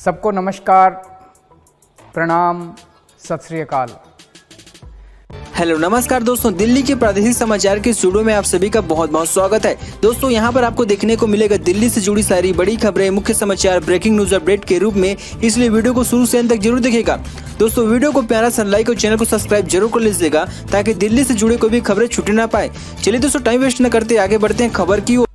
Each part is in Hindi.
सबको नमस्कार, प्रणाम, सत श्री अकाल। हेलो नमस्कार दोस्तों, दिल्ली के प्रादेशिक समाचार के स्टूडियो में आप सभी का बहुत बहुत स्वागत है। दोस्तों यहाँ पर आपको देखने को मिलेगा दिल्ली से जुड़ी सारी बड़ी खबरें, मुख्य समाचार, ब्रेकिंग न्यूज अपडेट के रूप में, इसलिए वीडियो को शुरू से अंत तक जरूर देखिएगा। दोस्तों वीडियो को प्यारा सा लाइक और चैनल को सब्सक्राइब जरूर कर लीजिएगा ताकि दिल्ली से जुड़े कोई भी खबरें छूटे ना पाए। चलिए दोस्तों टाइम वेस्ट न करते आगे बढ़ते हैं खबर की ओर।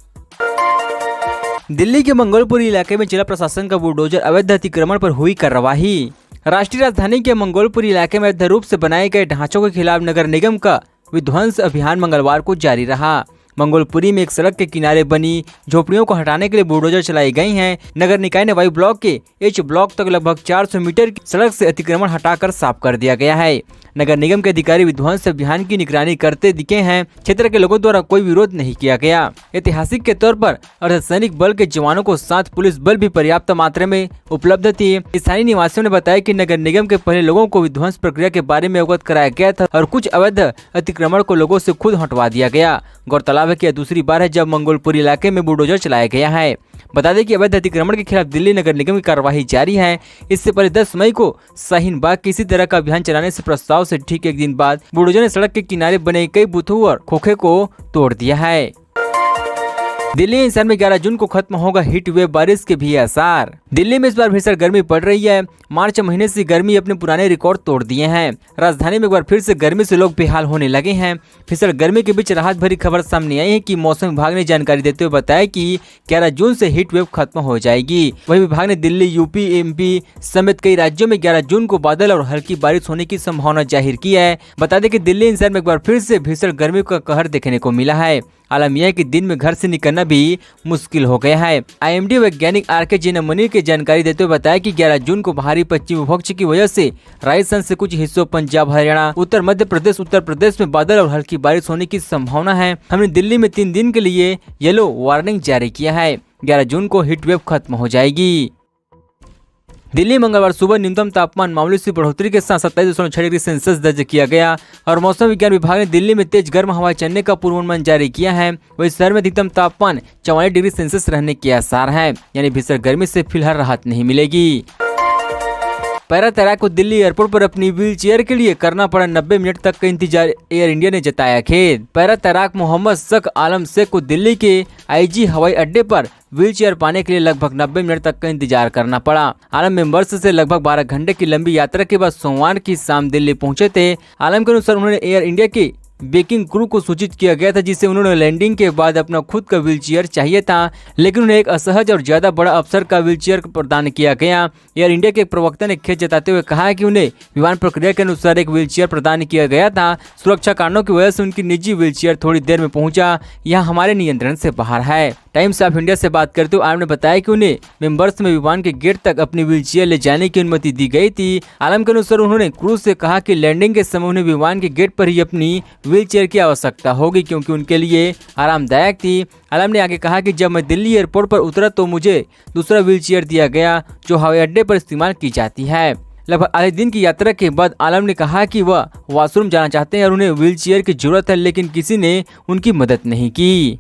दिल्ली के मंगोलपुरी इलाके में जिला प्रशासन का बुलडोजर अवैध अतिक्रमण पर हुई कार्रवाई। राष्ट्रीय राजधानी के मंगोलपुरी इलाके में अवैध रूप से बनाए गए ढांचों के खिलाफ नगर निगम का विध्वंस अभियान मंगलवार को जारी रहा। मंगोलपुरी में एक सड़क के किनारे बनी झोपड़ियों को हटाने के लिए बुलडोजर चलाई गई हैं। नगर निकाय ने वाई ब्लॉक के एच ब्लॉक तक लगभग 400 मीटर की सड़क से अतिक्रमण हटाकर साफ कर दिया गया है। नगर निगम के अधिकारी विध्वंस अभियान की निगरानी करते दिखे हैं। क्षेत्र के लोगों द्वारा कोई विरोध नहीं किया गया। ऐतिहासिक के तौर पर अर्धसैनिक बल के जवानों को साथ पुलिस बल भी पर्याप्त मात्रा में उपलब्ध थी। स्थानीय निवासियों ने बताया कि नगर निगम के पहले लोगों को विध्वंस प्रक्रिया के बारे में अवगत कराया गया था और कुछ अवैध अतिक्रमण को लोगों से खुद हटवा दिया गया। गौरतलब है कि यह दूसरी बार है जब मंगोलपुरी इलाके में बुलडोजर चलाया गया है। बता दें कि अवैध अतिक्रमण के खिलाफ दिल्ली नगर निगम की कार्रवाई जारी है। इससे पहले 10 मई को शाहीन बाग किसी तरह का अभियान चलाने से प्रस्ताव से ठीक एक दिन बाद बुलडोजर ने सड़क के किनारे बने कई बूथों और खोखे को तोड़ दिया है। दिल्ली एनसीआर में 11 जून को खत्म होगा हीट वेव, बारिश के भी आसार। दिल्ली में इस बार भीषण गर्मी पड़ रही है। मार्च महीने से गर्मी अपने पुराने रिकॉर्ड तोड़ दिए हैं। राजधानी में एक बार फिर से गर्मी से लोग बेहाल होने लगे हैं। भीषण गर्मी के बीच राहत भरी खबर सामने आई है कि मौसम विभाग ने जानकारी देते हुए बताया कि 11 जून से हीट वेव खत्म हो जाएगी। वहीं विभाग ने दिल्ली, यूपी, एमपी समेत कई राज्यों में 11 जून को बादल और हल्की बारिश होने की संभावना जाहिर की है। बता दें कि दिल्ली एनसीआर में एक बार फिर से भीषण गर्मी का कहर देखने को मिला है। आलम यह है कि दिन में घर से निकलना भी मुश्किल हो गया है। आईएमडी वैज्ञानिक आरके जिनामणि की जानकारी देते हुए बताया कि 11 जून को भारी पश्चिमी विपक्ष की वजह से राजस्थान से कुछ हिस्सों, पंजाब, हरियाणा, उत्तर मध्य प्रदेश, उत्तर प्रदेश में बादल और हल्की बारिश होने की संभावना है। हमने दिल्ली में 3 दिन के लिए येलो वार्निंग जारी किया है। 11 जून को हीट वेव खत्म हो जाएगी। दिल्ली मंगलवार सुबह न्यूनतम तापमान मामूली सी बढ़ोतरी के साथ 27.6 डिग्री सेल्सियस दर्ज किया गया और मौसम विज्ञान विभाग ने दिल्ली में तेज गर्म हवाएं चलने का पूर्वानुमान जारी किया है। वहीं शहर में अधिकतम तापमान 44 डिग्री सेल्सियस रहने के आसार हैं, यानी भीषण गर्मी से फिलहाल राहत नहीं मिलेगी। पैरा तैराक को दिल्ली एयरपोर्ट पर अपनी व्हील चेयर के लिए करना पड़ा 90 मिनट तक का इंतजार, एयर इंडिया ने जताया खेद। पैरा तैराक मोहम्मद शक आलम शेख को दिल्ली के आईजी हवाई अड्डे पर व्हील चेयर पाने के लिए लगभग 90 मिनट तक का इंतजार करना पड़ा। आलम मेंबर्स से लगभग 12 घंटे की लंबी यात्रा के बाद सोमवार की शाम दिल्ली पहुंचे थे। आलम के अनुसार उन्होंने एयर इंडिया के बेकिंग क्रू को सूचित किया गया था, जिसे उन्होंने लैंडिंग के बाद अपना खुद का व्हीलचेयर चाहिए था, लेकिन उन्हें एक असहज और ज्यादा बड़ा अफसर का व्हीलचेयर प्रदान किया गया। एयर इंडिया के एक प्रवक्ता ने खेद जताते हुए कहा कि उन्हें विमान प्रक्रिया के अनुसार एक व्हीलचेयर प्रदान किया गया था। सुरक्षा कारणों की वजह से उनकी निजी व्हीलचेयर थोड़ी देर में पहुंचा, यह हमारे नियंत्रण से बाहर है। टाइम्स ऑफ इंडिया से बात करते हुए आलम ने बताया कि उन्हें मेंबर्स में विमान के गेट तक अपनी व्हीलचेयर ले जाने की अनुमति दी गई थी। आलम के अनुसार उन्होंने क्रू से कहा कि लैंडिंग के समय उन्हें विमान के गेट पर ही अपनी व्हीलचेयर की आवश्यकता होगी, क्योंकि उनके लिए आरामदायक थी। आलम ने आगे कहा कि जब मैं दिल्ली एयरपोर्ट पर उतरा तो मुझे दूसरा व्हीलचेयर दिया गया जो हवाई अड्डे पर इस्तेमाल की जाती है। लगभग आधे दिन की यात्रा के बाद आलम ने कहा कि वह वॉशरूम जाना चाहते हैं और उन्हें व्हीलचेयर की जरूरत है, लेकिन किसी ने उनकी मदद नहीं की।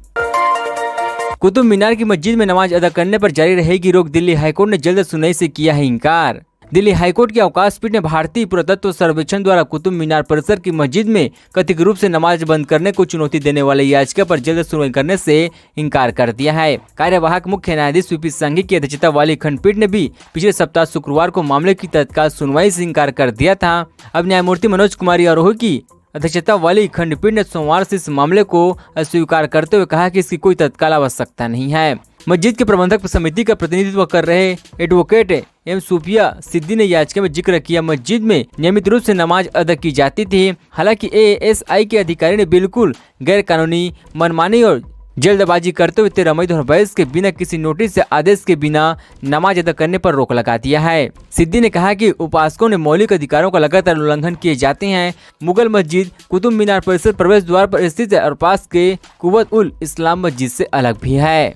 कुतुब मीनार की मस्जिद में नमाज अदा करने पर जारी रहेगी रोक, दिल्ली हाईकोर्ट ने जल्द सुनवाई से किया है इनकार। दिल्ली हाईकोर्ट की अवकाश पीठ ने भारतीय पुरातत्व सर्वेक्षण द्वारा कुतुब मीनार परिसर की मस्जिद में कथित रूप से नमाज बंद करने को चुनौती देने वाले याचिका पर जल्द सुनवाई करने से इनकार कर दिया है। कार्यवाहक मुख्य न्यायाधीश वीपी सांघी की अध्यक्षता वाली खंडपीठ ने भी पिछले सप्ताह शुक्रवार को मामले की तत्काल सुनवाई से इनकार कर दिया था। अब न्यायमूर्ति मनोज कुमारी आरोही की अध्यक्षता वाली खंडपीठ ने सोमवार से इस मामले को अस्वीकार करते हुए कहा कि इसकी कोई तत्काल आवश्यकता नहीं है। मस्जिद के प्रबंधक समिति का प्रतिनिधित्व कर रहे एडवोकेट एम सूफिया सिद्दी ने याचिका में जिक्र किया मस्जिद में नियमित रूप से नमाज अदा की जाती थी। हालांकि एएसआई के अधिकारी ने बिल्कुल गैर कानूनी, मनमानी और जल्दबाजी करते हुए 13 मई 2022 के बिना किसी नोटिस या आदेश के बिना नमाज अदा करने पर रोक लगा दिया है। सिद्दी ने कहा कि उपासकों ने मौलिक अधिकारों का लगातार उल्लंघन किए जाते हैं। मुगल मस्जिद कुतुब मीनार परिसर प्रवेश द्वार पर स्थित है और पास के कुव्वत उल इस्लाम मस्जिद से अलग भी है।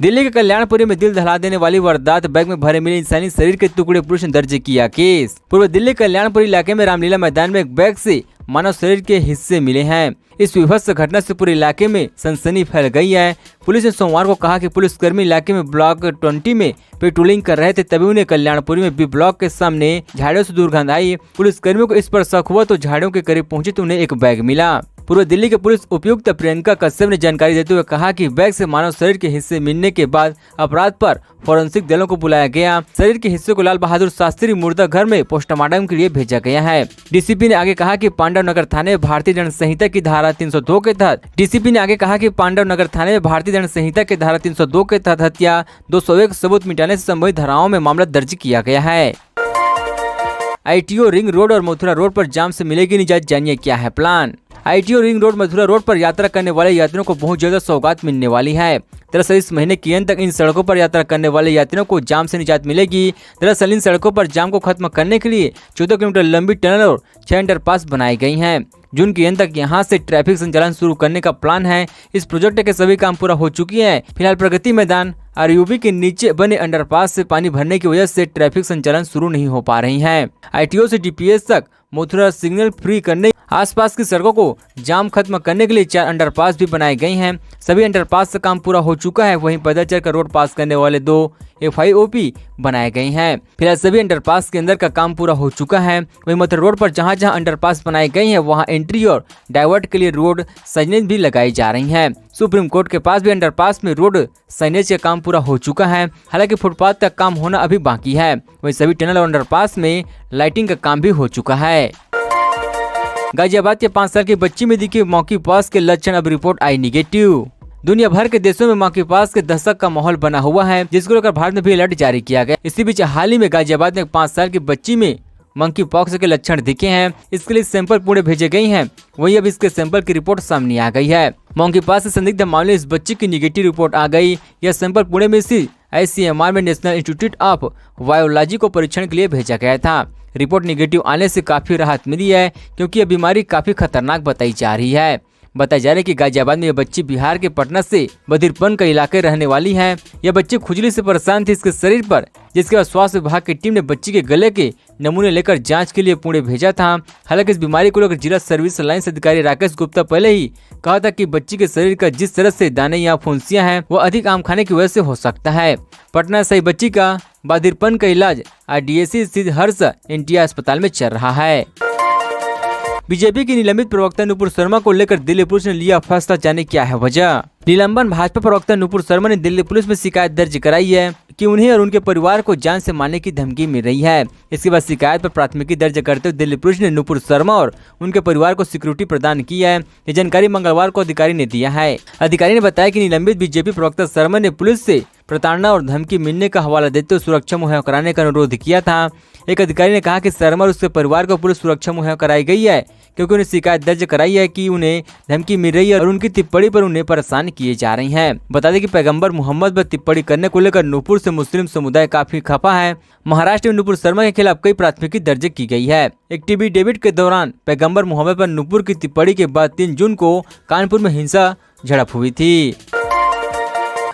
दिल्ली के कल्याणपुरी में दिल दहला देने वाली वारदात, बैग में भरे मिले इंसानी शरीर के टुकड़े, पुलिस ने दर्ज किया केस। पूर्व दिल्ली कल्याणपुरी इलाके में रामलीला मैदान में एक बैग से मानव शरीर के हिस्से मिले हैं। इस विभत्स घटना से पूरे इलाके में सनसनी फैल गई है। पुलिस ने सोमवार को कहा कि पुलिसकर्मी इलाके में ब्लॉक 20 में पेट्रोलिंग कर रहे थे, तभी उन्हें कल्याणपुरी में बी ब्लॉक के सामने झाड़ियों से दुर्गंध आई। पुलिसकर्मियों को इस पर शक हुआ तो झाड़ियों के करीब पहुंचे तो उन्हें एक बैग मिला। पूर्व दिल्ली के पुलिस उपायुक्त प्रियंका कश्यप ने जानकारी देते हुए कहा कि बैग से मानव शरीर के हिस्से मिलने के बाद अपराध पर फोरेंसिक दलों को बुलाया गया। शरीर के हिस्से को लाल बहादुर शास्त्री मुर्दा घर में पोस्टमार्टम के लिए भेजा गया है। डीसीपी ने आगे कहा कि पांडव नगर थाने में भारतीय दंड संहिता की धारा 302 के तहत हत्या 201 सबूत मिटाने से संबंधित धाराओं में मामला दर्ज किया गया है। आईटीओ रिंग रोड और मथुरा रोड पर जाम से मिलेगी निजात, जानिए क्या है plan. ITO ring road Mathura road पर यात्रा करने वाले यात्रियों को बहुत जल्द सौगात मिलने वाली है। दरअसल इस महीने के अंत तक इन सड़कों पर यात्रा करने वाले यात्रियों को जाम से निजात मिलेगी। दरअसल इन सड़कों पर जाम को खत्म करने के लिए 14 किलोमीटर लंबी टनल और 6 अंडरपास बनाई गई हैं। जून के अंत तक यहां से ट्रैफिक संचालन शुरू करने का प्लान है। इस प्रोजेक्ट के सभी काम पूरा हो चुकी है। फिलहाल प्रगति मैदान आरयूबी के नीचे बने अंडरपास से पानी भरने की वजह से ट्रैफिक संचालन शुरू नहीं हो पा रही है। आईटीओ से डीपीएस तक मथुरा सिग्नल फ्री करने, आसपास की सड़कों को जाम खत्म करने के लिए 4 अंडरपास भी बनाए गए हैं। सभी अंडरपास से काम पूरा हो चुका है। वहीं पैदल चलकर रोड पास करने वाले 2 FIOP बनाए गए हैं। फिलहाल सभी अंडरपास के अंदर का काम पूरा हो चुका है। वहीं मथुरा रोड पर जहां जहां अंडरपास बनाए गए हैं वहां एंट्री और डाइवर्ट के लिए रोड साइनेज भी लगाई जा रही है। सुप्रीम कोर्ट के पास भी अंडरपास में रोड साइनेज का काम पूरा हो चुका है। हालांकि फुटपाथ का काम होना अभी बाकी है। वहीं सभी टनल और अंडरपास में लाइटिंग का काम भी हो चुका है। गाजियाबाद के 5 साल की बच्ची में दिखे मॉन्कीपॉक्स के लक्षण, अब रिपोर्ट आई निगेटिव। दुनिया भर के देशों में मॉन्कीपॉक्स के दशक का माहौल बना हुआ है, जिसको लेकर भारत में भी अलर्ट जारी किया गया। इसी बीच हाल ही में गाजियाबाद में 5 साल की बच्ची में मॉन्कीपॉक्स के लक्षण दिखे हैं। इसके लिए सैंपल पुणे भेजे गए हैं। वहीं अब इसके सैंपल की रिपोर्ट सामने आ गई है। मॉन्कीपॉक्स से संदिग्ध मामले इस बच्ची की निगेटिव रिपोर्ट आ गई। यह सैंपल पुणे में स्थित ICMR में नेशनल इंस्टीट्यूट ऑफ वायोलॉजी को परीक्षण के लिए भेजा गया था। रिपोर्ट निगेटिव आने से काफी राहत मिली है, क्योंकि यह बीमारी काफी खतरनाक बताई जा रही है। बताया जा रहा है कि गाजियाबाद में यह बच्ची बिहार के पटना से बधिरपन के इलाके रहने वाली है। यह बच्ची खुजली से परेशान थी इसके शरीर पर, जिसके बाद स्वास्थ्य विभाग की टीम ने बच्ची के गले के नमूने लेकर जांच के लिए पुणे भेजा था। हालांकि इस बीमारी को लेकर जिला सर्विस लाइन्स अधिकारी राकेश गुप्ता पहले ही कहा था कि बच्ची के शरीर का जिस तरह से दाने या फुंसियां हैं वो अधिक आम खाने की वजह से हो सकता है। पटना से बच्ची का बधिरपन का इलाज RDSC स्थित हर्ष NTI अस्पताल में चल रहा है। बीजेपी की निलंबित प्रवक्ता नुपुर शर्मा को लेकर दिल्ली पुलिस ने लिया फैसला, जाने क्या है वजह। निलंबन भाजपा प्रवक्ता नुपुर शर्मा ने दिल्ली पुलिस में शिकायत दर्ज कराई है कि उन्हें और उनके परिवार को जान से मारने की धमकी मिल रही है। इसके बाद शिकायत पर प्राथमिकी दर्ज करते हुए दिल्ली पुलिस ने नुपुर शर्मा और उनके परिवार को सिक्योरिटी प्रदान की है। ये जानकारी मंगलवार को अधिकारी ने दिया है। अधिकारी ने बताया कि निलंबित बीजेपी प्रवक्ता शर्मा ने पुलिस से प्रताड़ना और धमकी मिलने का हवाला देते हुए सुरक्षा मुहैया कराने का अनुरोध किया था। एक अधिकारी ने कहा कि शर्मा और उसके परिवार को पुलिस सुरक्षा मुहैया कराई गई है, क्योंकि उन्हें शिकायत दर्ज कराई है कि उन्हें धमकी मिल रही है और उनकी टिप्पणी पर उन्हें परेशान किए जा रही हैं। बता दें कि पैगंबर मोहम्मद पर टिप्पणी करने को लेकर नूपुर से मुस्लिम समुदाय काफी खफा है। महाराष्ट्र में नूपुर शर्मा के खिलाफ कई प्राथमिकी दर्ज की गई है। एक टीवी डिबेट के दौरान पैगंबर मोहम्मद पर नूपुर की टिप्पणी के बाद 3 जून को कानपुर में हिंसा झड़प हुई थी।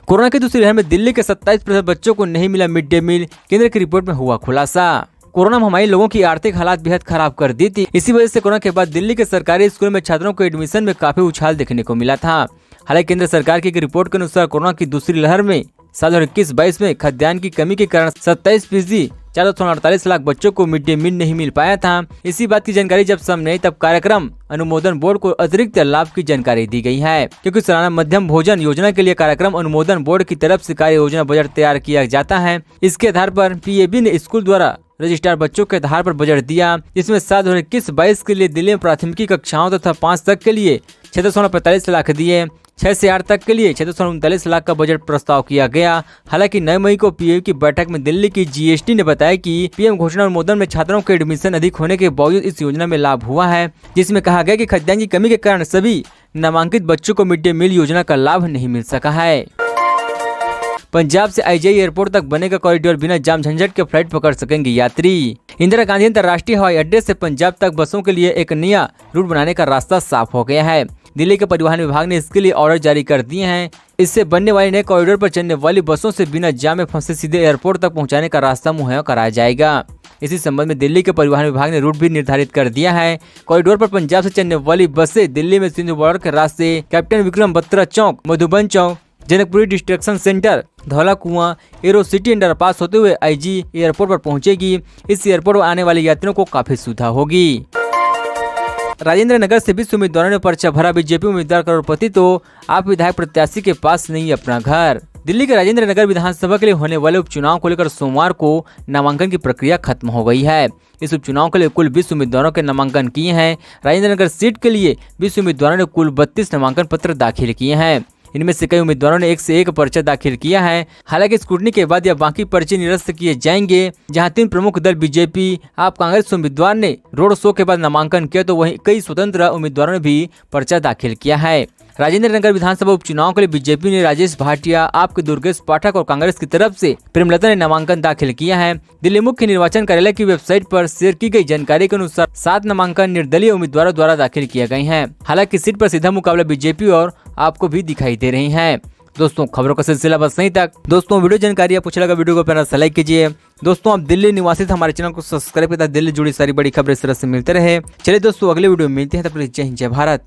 कोरोना की दूसरी लहर में दिल्ली के 27% बच्चों को नहीं मिला मिड डे मील, केंद्र की रिपोर्ट में हुआ खुलासा। कोरोना महामारी लोगों की आर्थिक हालात बेहद खराब कर दी थी। इसी वजह से कोरोना के बाद दिल्ली के सरकारी स्कूलों में छात्रों को एडमिशन में काफी उछाल देखने को मिला था। हालांकि केंद्र सरकार की एक रिपोर्ट के अनुसार कोरोना की दूसरी लहर में साल 2021-22 में खाद्यान्न की कमी के कारण 27% 448 लाख बच्चों को मिड डे मील नहीं मिल पाया था। इसी बात की जानकारी जब सामने आई तब कार्यक्रम अनुमोदन बोर्ड को अतिरिक्त लाभ की जानकारी दी गई है, क्योंकि सालाना मध्यम भोजन योजना के लिए कार्यक्रम अनुमोदन बोर्ड की तरफ से कार्य योजना बजट तैयार किया जाता है। इसके आधार पर PAB ने स्कूल द्वारा रजिस्ट्रार बच्चों के आधार पर बजट दिया, जिसमें साल 2021-22 के लिए दिल्ली में प्राथमिकी कक्षाओं तथा 5 तक के लिए 645 लाख दिए, 6 से 8 तक के लिए 639 लाख का बजट प्रस्ताव किया गया। हालांकि 9 मई को PAB की बैठक में दिल्ली की GST ने बताया कि PM घोषणा अनुमोदन में छात्रों के एडमिशन अधिक होने के बावजूद इस योजना में लाभ हुआ है, जिसमें कहा गया कि खाद्यान्न की कमी के कारण सभी नामांकित बच्चों को मिड डे मील योजना का लाभ नहीं मिल सका है। पंजाब से IJI एयरपोर्ट तक बनेगा कॉरिडोर, बिना जाम झंझट के फ्लाइट पकड़ सकेंगे यात्री। इंदिरा गांधी अंतर्राष्ट्रीय हवाई अड्डे से पंजाब तक बसों के लिए एक नया रूट बनाने का रास्ता साफ हो गया है। दिल्ली के परिवहन विभाग ने इसके लिए ऑर्डर जारी कर दिए हैं। इससे बनने वाले नए कॉरिडोर पर चलने वाली बसों से बिना जाम में फंसे सीधे एयरपोर्ट तक पहुंचाने का रास्ता मुहैया कराया जाएगा। इसी संबंध में दिल्ली के परिवहन विभाग ने रूट भी निर्धारित कर दिया है। कॉरिडोर पर पंजाब से चलने वाली बसें दिल्ली में सिंधु बॉर्डर के रास्ते कैप्टन विक्रम बत्रा चौक, मधुबन चौक, जनकपुरी डिस्ट्रक्शन सेंटर, धौला कुआं, एरो सिटी अंडरपास होते हुए IG एयरपोर्ट पर पहुंचेगी। इस एयरपोर्ट पर आने वाले यात्रियों को काफी सुविधा होगी। राजेंद्र नगर से 20 उम्मीदवारों ने पर्चा भरा। बीजेपी उम्मीदवार करोड़पति तो आप विधायक प्रत्याशी के पास नहीं अपना घर। दिल्ली के राजेंद्र नगर विधानसभा के लिए होने वाले उपचुनाव को लेकर सोमवार को नामांकन की प्रक्रिया खत्म हो गई है। इस उपचुनाव के लिए कुल 20 उम्मीदवारों के नामांकन किए हैं। राजेंद्र नगर सीट के लिए 20 उम्मीदवारों ने कुल 32 नामांकन पत्र दाखिल किए हैं। इनमें से कई उम्मीदवारों ने एक से एक पर्चा दाखिल किया है। हालांकि स्क्रूटनी के बाद यह बाकी पर्चे निरस्त किए जाएंगे। जहां 3 प्रमुख दल बीजेपी, आप कांग्रेस उम्मीदवार ने रोड शो के बाद नामांकन किया, तो वहीं कई स्वतंत्र उम्मीदवारों ने भी पर्चा दाखिल किया है। राजेंद्र नगर विधानसभा उपचुनाव के लिए बीजेपी ने राजेश भाटिया, आपके दुर्गेश पाठक और कांग्रेस की तरफ से प्रेमलता ने नामांकन दाखिल किया है। दिल्ली मुख्य निर्वाचन कार्यालय की वेबसाइट पर शेयर की गई जानकारी के अनुसार 7 नामांकन निर्दलीय उम्मीदवारों द्वारा दाखिल किए गए हैं। हालांकि सीट पर सीधा मुकाबला बीजेपी और आपको भी दिखाई दे रही है। दोस्तों, खबरों का सिलसिला बस यहीं तक। दोस्तों, वीडियो जानकारी आपको अच्छा लगा, वीडियो को प्यारा सा लाइक कीजिए। दोस्तों, आप दिल्ली निवासी थे, हमारे चैनल को सब्सक्राइब करते दिल्ली जुड़ी सारी बड़ी खबरें इस तरह से मिलते रहे। चलिए दोस्तों, अगले वीडियो में मिलते हैं, तब तक जय हिंद, जय भारत।